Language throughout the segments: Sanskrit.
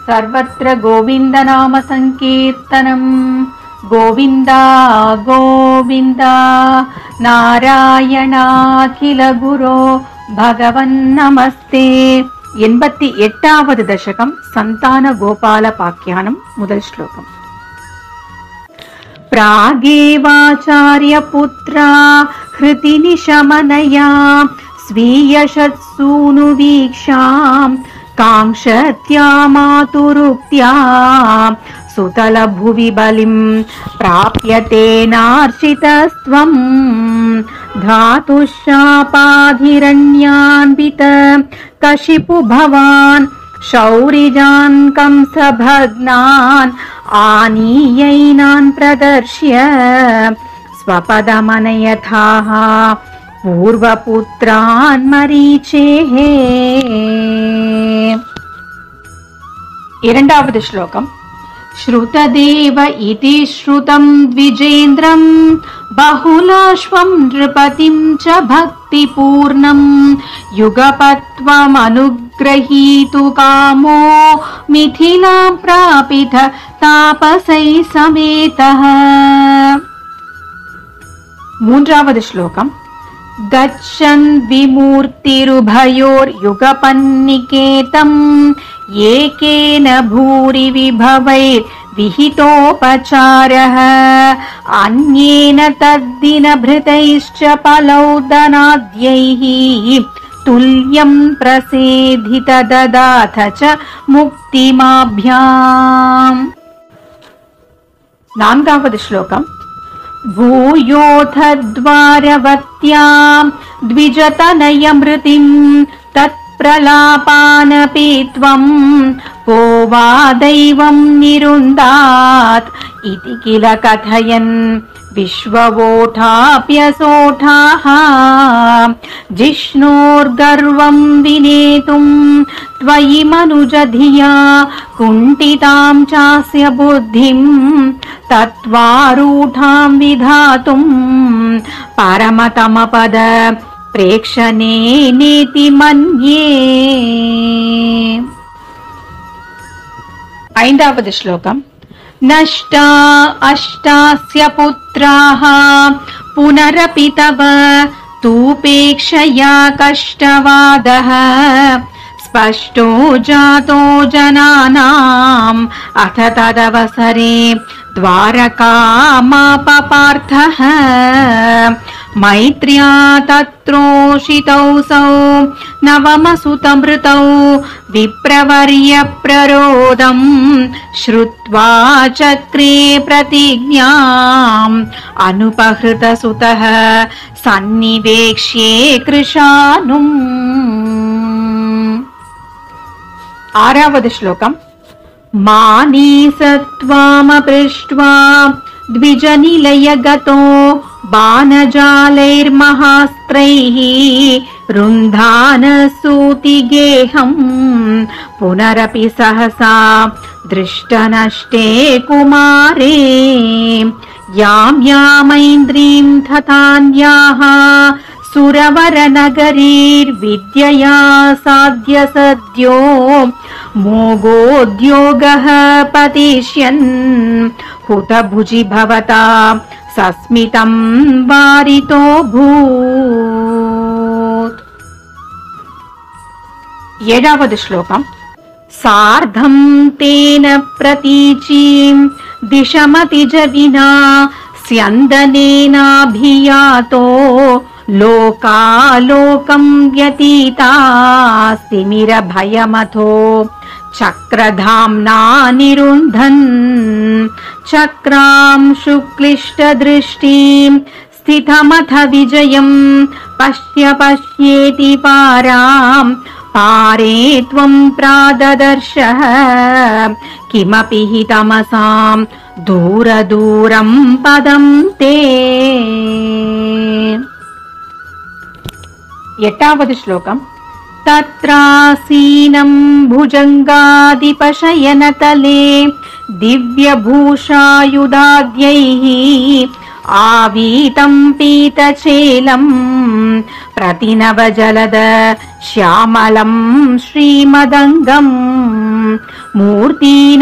सर्वत्र गोविन्दनाम संकीर्तनम् गोविन्द गोविन्द नारायणाखिल गुरो भगवन्नमस्ते 88வது दशकं संतान गोपालपाख्यानं முதல் श्लोकम् प्रागेवाचार्यपुत्रा हृतिनिशमनया स्वीयशत्सूनुवीक्षां काङ्क्षत्या मातुरुक्त्या सुतलभुवि बलिं प्राप्यतेनार्चितस्त्वं धातुशापाधिरण्यान्वित कशिपु भवान् शौरिजान् कंसभग्नान् आनीयैनान् प्रदर्श्य स्वपदमनयथाः पूर्वपुत्रान् मरीचेः। இரண்டாவது श्लोकम् श्रुतदेव इति श्रुतं द्विजेन्द्रं बहुलाश्वं नृपतिं च भक्तिपूर्णं युगपत्वमनुग्रहीतु कामो मिथिलां प्रापित तापसै समेतः। மூன்றாவது श्लोकम् गच्छन् विमूर्तिरुभयोर्युगपन्निकेतम् एकेन भूरि विभवैर्विहितोपचारः अन्येन तद्दिनभृतैश्च पलौदनाद्यैः तुल्यं प्रसेधित ददाथ च मुक्तिमाभ्याम्। நான்காவது श्लोकम् भूयोऽथ द्वारवत्यां द्विजतनयमृतिं तत्प्रलापानपि त्वं को वा दैवं निरुन्दात् इति किल कथयन् विश्ववोढाप्यसोढाः जिष्णोर्गर्वं विनेतुं त्वयि मनुजधिया कुण्ठितां चास्य बुद्धिं तत्त्वारूढां विधातुं परमतमपद प्रेक्षणेनेति मन्ये। ఐదవది श्लोकम् नष्टा अष्टास्य पुत्राः पुनरपि तव तूपेक्षया कष्टवादः स्पष्टो जातो जनानाम् अथ तदवसरे द्वारकामापपार्थः मैत्र्या तत्रोषितौसौ नवमसुतमृतौ विप्रवर्य प्ररोदं श्रुत्वा चक्रे प्रतिज्ञाम् अनुपहृतसुतः सन्निवेक्ष्ये कृशानुम्। ఆరవది श्लोकम् मानीसत्वामपृष्ट्वा द्विजनिलयगतो बाणजालैर्महास्त्रैः रुन्धानसूतिगेहं पुनरपि सहसा दृष्टनष्टे कुमारे यां यामैन्द्रीं तथान्याः सुरवरनगरीर्विद्यया साध्य सद्यो मोगोद्योगः पतिष्यन् हुतभुजि भवता सस्मितं वारितो भूत्। ఏడవది श्लोकम् सार्धं तेन प्रतीचीं दिशमतिज विना स्यन्दनेनाभियातो लोकालोकं व्यतीतास्तिमिर भयमथो चक्रधाम्ना निरुन्धन् चक्रां शुक्लिष्टदृष्टिं स्थितमथ विजयं पश्य पश्येति पारां पारे त्वं प्राददर्शः किमपि हि तमसां दूरदूरं पदं ते। एटावद् श्लोकम् तत्रासीनं भुजङ्गादिपशयनतले दिव्यभूषायुधाद्यैः आवीतं पीतचेलं प्रतिनवजलद श्यामलं श्रीमदङ्गम् मूर्तीनामीशितारं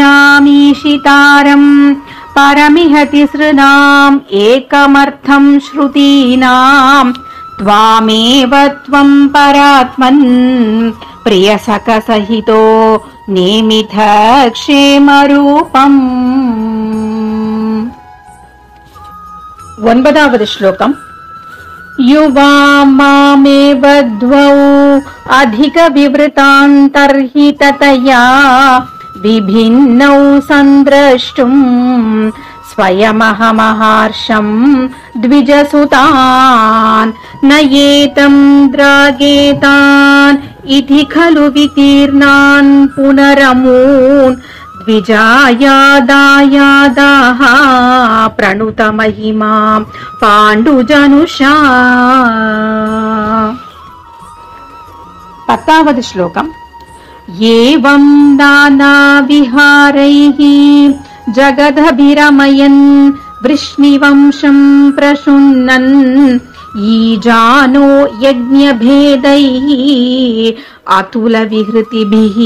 परमिह तिसृणाम् एकमर्थं श्रुतीनां त्वामेव त्वं परात्मन् प्रियसखसहितो नेमिथ क्षेमरूपम्। 9వ శ్లోకం. युवा मामेव द्वौ अधिक विवृतान्तर्हिततया विभिन्नौ सन्द्रष्टुम् स्वयमहमहर्षम् द्विजसुतान् नयेतं द्रागेतान् इति खलु वितीर्णान् पुनरमून् द्विजायादायादाः प्रणुतमहिमां पाण्डुजनुषा। 10వ శ్లోకం. एवं नानाविहारैः जगदभिरमयन् वृष्णिवंशं प्रशुन्नन् ईजानो यज्ञभेदैः अतुलविहृतिभिः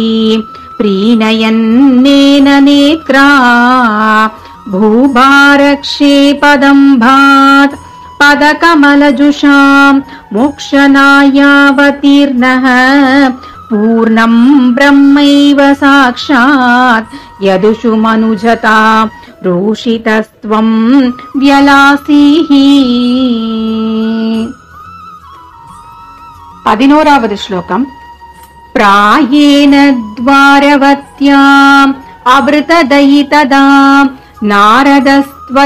प्रीणयन्नेन नेत्रा भूभारक्षेपदम्भात् पदकमलजुषां मोक्षनायावतीर्णः पूर्णं ब्रह्मैव साक्षात् यदुषु मनुजता रूषितस्त्वं व्यलासीः। 11వ శ్లోకం. प्रायेण द्वारवत्याम् अवृतदयितदा नारदस्त्वद्रसाद्रः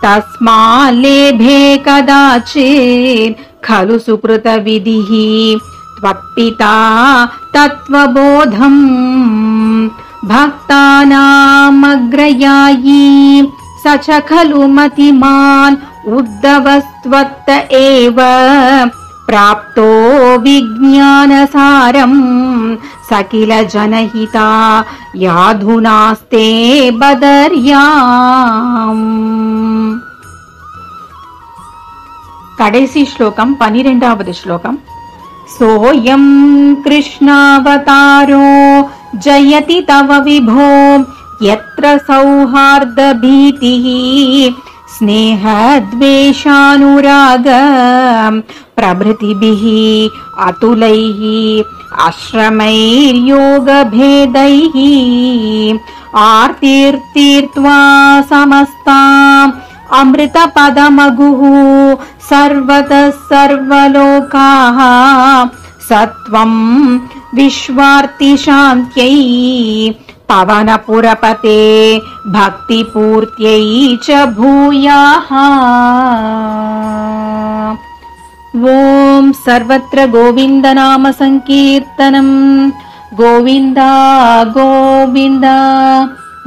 तस्माल्लेभे कदाचित् खलु सुकृतविधिः त्वत्पिता तत्त्वबोधम् भक्तानामग्रयायी स च खलु मतिमान् उद्धवस्त्वत्त एव प्राप्तो विज्ञानसारम् सकिल जनहिता याधुनास्ते बदर्याम्। కడేసి శ్లోకం 12వ శ్లోకం. सोऽयं कृष्णावतारो जयति तव विभो यत्र सौहार्दभीतिः स्नेहद्वेषानुराग प्रभृतिभिः अतुलैः आश्रमैर्योगभेदैः आर्तिर्तीर्त्वा समस्ताम् अमृतपदमगुः सर्वतः सर्वलोकाः सत्वं विश्वार्तिशान्त्यै पवनपुरपते भक्तिपूर्त्यै च भूयाः। ఓం సర్వత్ర గోవిందనామ సంకీర్తనం. గోవింద గోవింద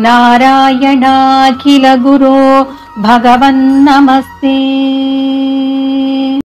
నారాయణాఖిల గురో భగవన్ నమస్తే.